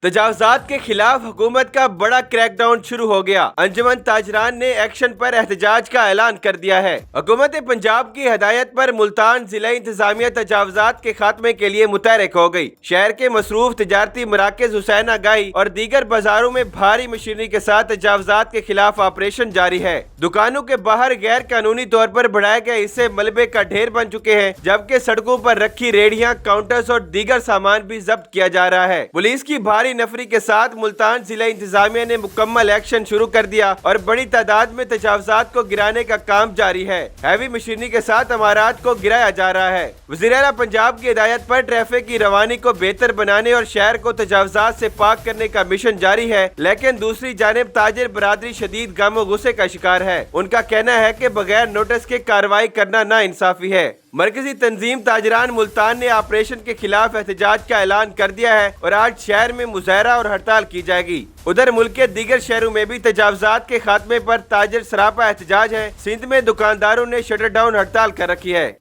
تجاوزات کے خلاف حکومت کا بڑا کریک ڈاؤن شروع ہو گیا۔ انجمن تاجران نے ایکشن پر احتجاج کا اعلان کر دیا ہے۔ حکومت پنجاب کی ہدایت پر ملتان ضلع انتظامیہ تجاوزات کے خاتمے کے لیے متحرک ہو گئی۔ شہر کے مصروف تجارتی مراکز حسین آگائی اور دیگر بازاروں میں بھاری مشینری کے ساتھ تجاوزات کے خلاف آپریشن جاری ہے۔ دکانوں کے باہر غیر قانونی طور پر بڑھائے گئے حصے ملبے کا ڈھیر بن چکے ہیں، جبکہ سڑکوں پر رکھی ریڑھیاں، کاؤنٹرز اور دیگر سامان بھی ضبط کیا جا رہا ہے۔ پولیس کی بھاری نفری کے ساتھ ملتان ضلع انتظامیہ نے مکمل ایکشن شروع کر دیا اور بڑی تعداد میں تجاوزات کو گرانے کا کام جاری ہے۔ ہیوی مشینری کے ساتھ عمارات کو گرایا جا رہا ہے۔ وزیر اعلیٰ پنجاب کی ہدایت پر ٹریفک کی روانی کو بہتر بنانے اور شہر کو تجاوزات سے پاک کرنے کا مشن جاری ہے، لیکن دوسری جانب تاجر برادری شدید غم و غصے کا شکار ہے۔ ان کا کہنا ہے کہ بغیر نوٹس کے کارروائی کرنا ناانصافی ہے۔ مرکزی تنظیم تاجران ملتان نے آپریشن کے خلاف احتجاج کا اعلان کر دیا ہے اور آج شہر میں مظاہرہ اور ہڑتال کی جائے گی۔ ادھر ملک کے دیگر شہروں میں بھی تجاوزات کے خاتمے پر تاجر سراپا احتجاج ہے۔ سندھ میں دکانداروں نے شٹر ڈاؤن ہڑتال کر رکھی ہے۔